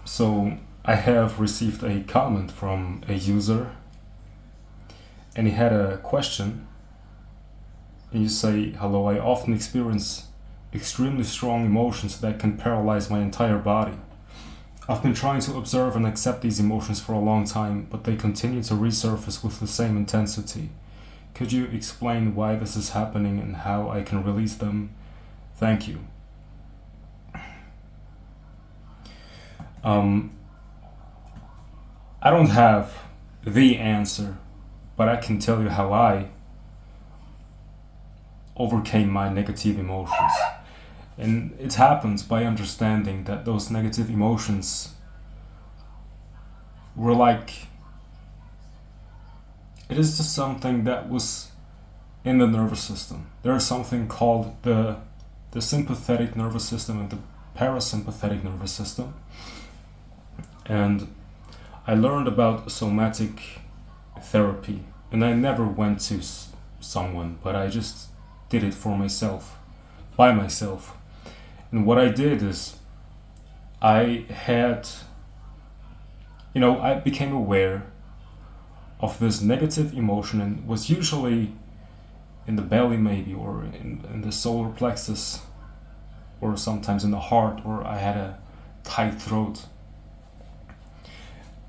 So I have received a comment from a user, and he had a question. And you say, "Hello, I often experience extremely strong emotions that can paralyze my entire body. I've been trying to observe and accept these emotions for a long time, but they continue to resurface with the same intensity. Could you explain why this is happening and how I can release them? Thank you." Um, I don't have the answer, but I can tell you how I overcame my negative emotions. And it happens by understanding that those negative emotions were like, it is just something that was in the nervous system. There is something called the sympathetic nervous system and the parasympathetic nervous system. And I learned about somatic therapy, and I never went to someone, but I just did it for myself, by myself. And what I did is I had, I became aware of this negative emotion, and was usually in the belly maybe, or in the solar plexus, or sometimes in the heart, or I had a tight throat.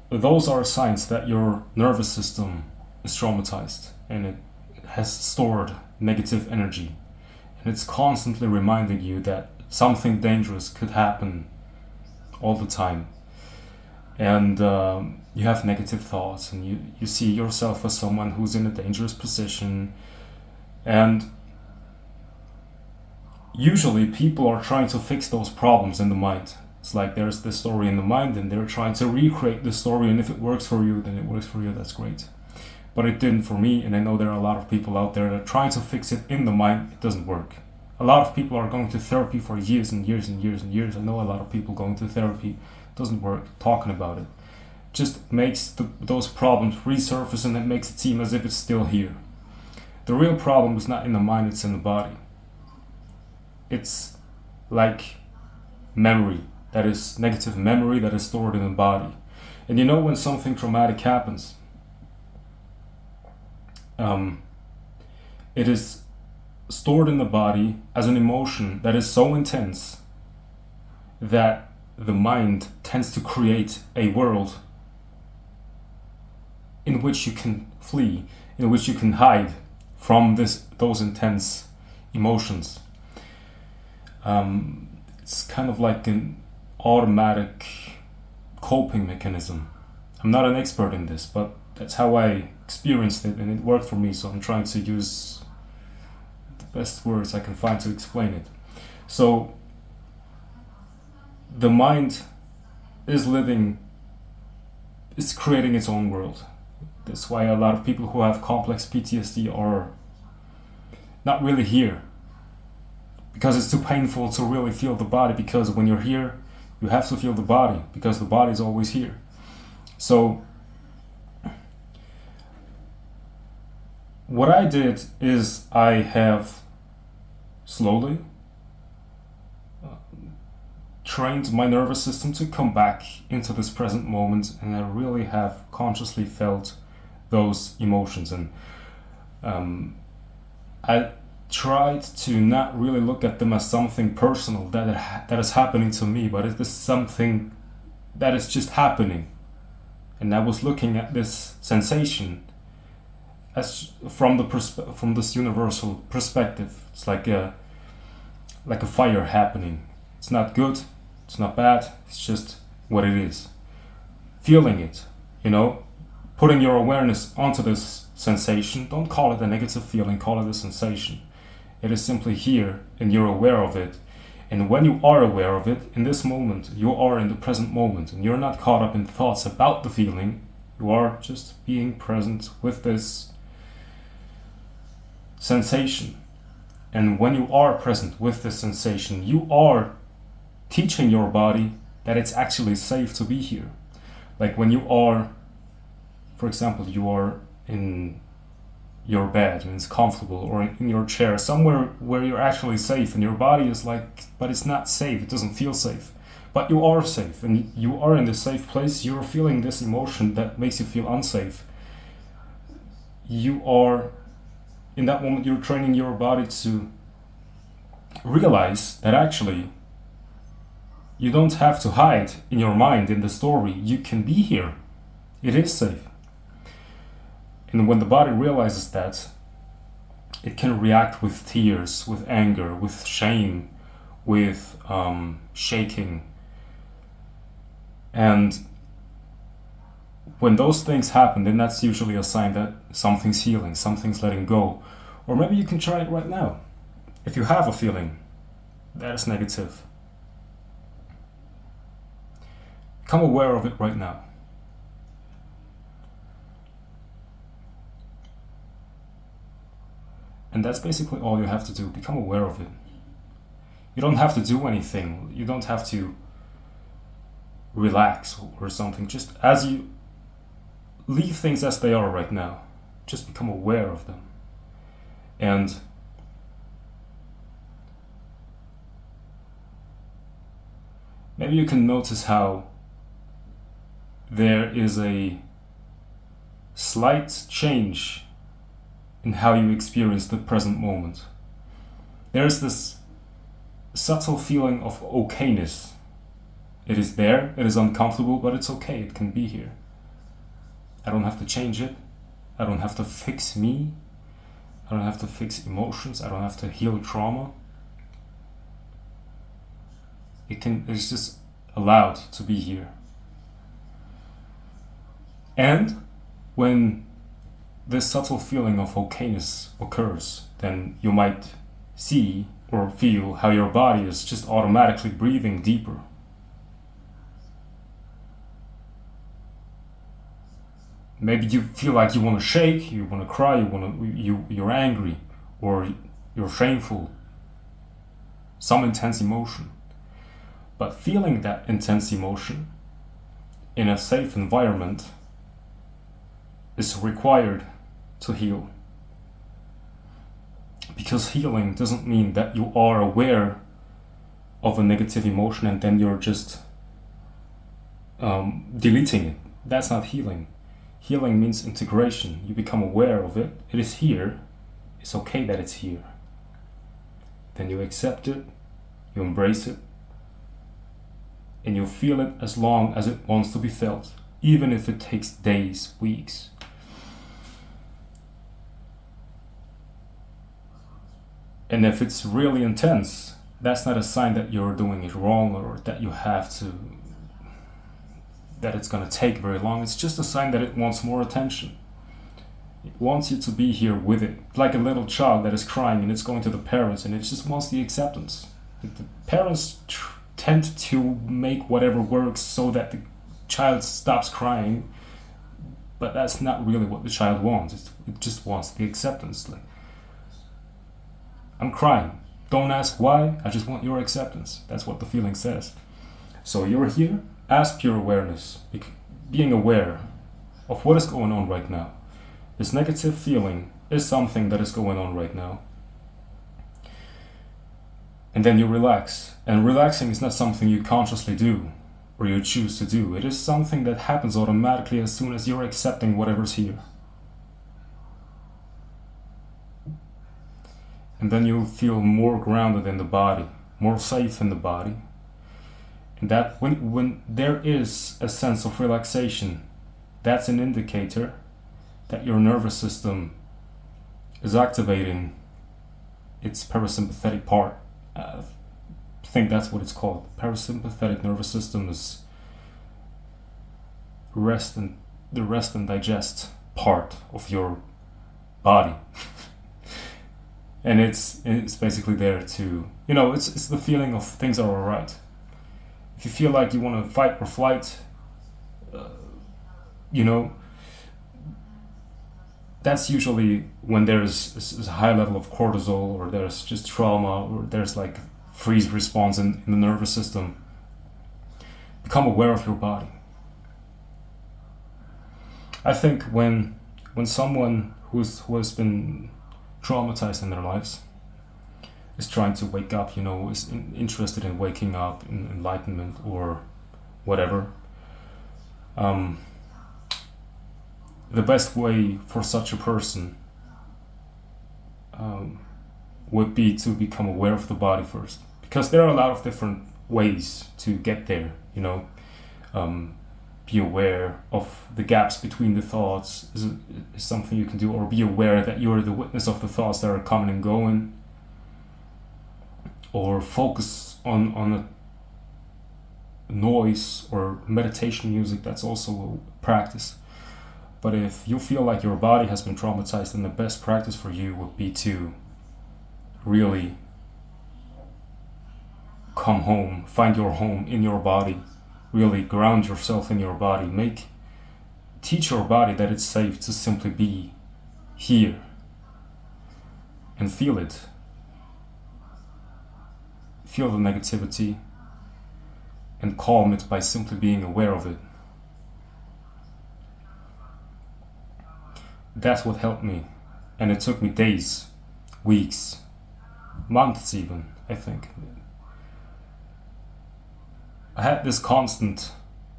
Those are signs that your nervous system is traumatized and it has stored negative energy, and it's constantly reminding you that something dangerous could happen all the time. And you have negative thoughts, and you see yourself as someone who's in a dangerous position. And usually people are trying to fix those problems in the mind. It's like there's this story in the mind, and they're trying to recreate the story, and if it works for you, then it works for you, that's great. But it didn't for me, and I know there are a lot of people out there that are trying to fix it in the mind. It doesn't work. A lot of people are going to therapy for years and years and years and years. I know a lot of people going to therapy. It doesn't work. Talking about it just makes those problems resurface, and it makes it seem as if it's still here. The real problem is not in the mind, it's in the body. It's like memory, that is negative memory that is stored in the body. And when something traumatic happens, it is stored in the body as an emotion that is so intense that the mind tends to create a world in which you can flee, in which you can hide from those intense emotions. It's kind of like an automatic coping mechanism. I'm not an expert in this, but that's how I experienced it, and it worked for me, so I'm trying to use the best words I can find to explain it. So the mind is creating its own world. That's why a lot of people who have complex PTSD are not really here, because it's too painful to really feel the body, because when you're here, you have to feel the body, because the body is always here. So what I did is I have slowly trained my nervous system to come back into this present moment, and I really have consciously felt those emotions. And I tried to not really look at them as something personal that is happening to me, but it is something that is just happening. And I was looking at this sensation as from this universal perspective. It's like a fire happening. It's not good, it's not bad, it's just what it is. Feeling it, putting your awareness onto this sensation. Don't call it a negative feeling, call it a sensation. It is simply here, and you're aware of it. And when you are aware of it, in this moment, you are in the present moment, and you're not caught up in thoughts about the feeling. You are just being present with this sensation. And when you are present with this sensation, you are teaching your body that it's actually safe to be here. Like when you are, for example, you are in your bed and it's comfortable, or in your chair, somewhere where you're actually safe, and your body is like, but it's not safe, it doesn't feel safe. But you are safe, and you are in this safe place. You're feeling this emotion that makes you feel unsafe. You are, in that moment, you're training your body to realize that actually you don't have to hide in your mind in the story. You can be here. It is safe. And when the body realizes that, it can react with tears, with anger, with shame, with shaking. And when those things happen, then that's usually a sign that something's healing, something's letting go. Or maybe you can try it right now. If you have a feeling that is negative, become aware of it right now. And that's basically all you have to do. Become aware of it. You don't have to do anything. You don't have to relax or something. Just as you leave things as they are right now, just become aware of them. And maybe you can notice how there is a slight change in how you experience the present moment. There's this subtle feeling of okayness. It is there, it is uncomfortable, but it's okay, it can be here. I don't have to change it. I don't have to fix me. I don't have to fix emotions. I don't have to heal trauma. It's just allowed to be here. And when this subtle feeling of okayness occurs, then you might see or feel how your body is just automatically breathing deeper. Maybe you feel like you want to shake, you want to cry, you're angry, or you're shameful. Some intense emotion. But feeling that intense emotion in a safe environment is required to heal. Because healing doesn't mean that you are aware of a negative emotion and then you're just deleting it. That's not healing. Healing means integration. You become aware of it. It is here. It's okay that it's here. Then you accept it, you embrace it, and you feel it as long as it wants to be felt, even if it takes days, weeks. And if it's really intense, that's not a sign that you're doing it wrong or that you have to, that it's going to take very long. It's just a sign that it wants more attention. It wants you to be here with it, like a little child that is crying and it's going to the parents and it just wants the acceptance. The parents tend to make whatever works so that the child stops crying, but that's not really what the child wants. It just wants the acceptance. Like, I'm crying. Don't ask why, I just want your acceptance. That's what the feeling says. So you're here as pure awareness, being aware of what is going on right now. This negative feeling is something that is going on right now. And then you relax. And relaxing is not something you consciously do or you choose to do. It is something that happens automatically as soon as you're accepting whatever's here. And then you feel more grounded in the body, more safe in the body. And that when there is a sense of relaxation, that's an indicator that your nervous system is activating its parasympathetic part. I think that's what it's called. Parasympathetic nervous system is the rest and digest part of your body. And it's basically there to, it's the feeling of things are alright. If you feel like you want to fight or flight, that's usually when there's a high level of cortisol, or there's just trauma, or there's like freeze response in the nervous system. Become aware of your body. I think when someone who has been traumatized in their lives, is trying to wake up, is interested in waking up, in enlightenment or whatever. The best way for such a person would be to become aware of the body first, because there are a lot of different ways to get there. Be aware of the gaps between the thoughts is something you can do, or be aware that you're the witness of the thoughts that are coming and going, or focus on a noise or meditation music. That's also a practice. But if you feel like your body has been traumatized, then the best practice for you would be to really come home, find your home in your body, really ground yourself in your body, teach your body that it's safe to simply be here and feel it. Feel the negativity and calm it by simply being aware of it. That's what helped me, and it took me days, weeks, months even, I think. I had this constant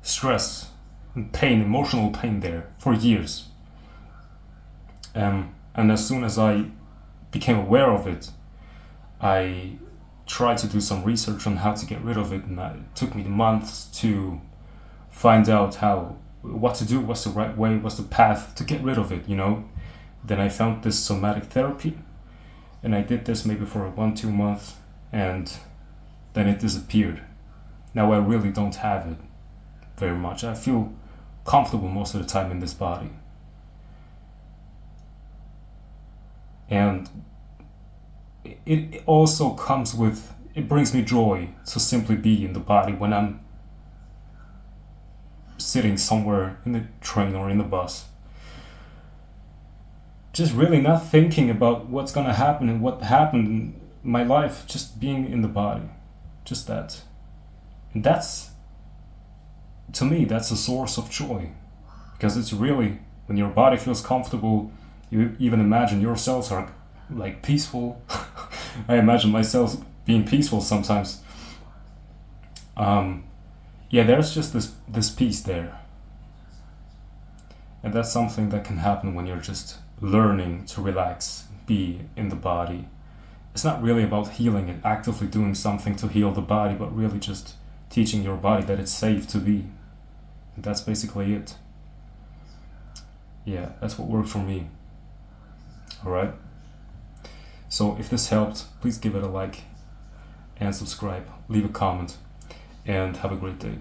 stress and pain, emotional pain there for years. And as soon as I became aware of it, I tried to do some research on how to get rid of it, and it took me months to find out what to do, what's the right way, what's the path to get rid of it, Then I found this somatic therapy, and I did this maybe for 1-2 months, and then it disappeared. Now I really don't have it very much. I feel comfortable most of the time in this body. And it also it brings me joy to simply be in the body when I'm sitting somewhere in the train or in the bus. Just really not thinking about what's gonna happen and what happened in my life, just being in the body. Just that. And to me, that's a source of joy. Because it's really, when your body feels comfortable, you even imagine your cells are like peaceful. I imagine myself being peaceful sometimes. There's just this peace there. And that's something that can happen when you're just learning to relax, be in the body. It's not really about healing and actively doing something to heal the body, but really just teaching your body that it's safe to be. And that's basically it. Yeah, that's what worked for me. Alright? So if this helped, please give it a like and subscribe, leave a comment, and have a great day.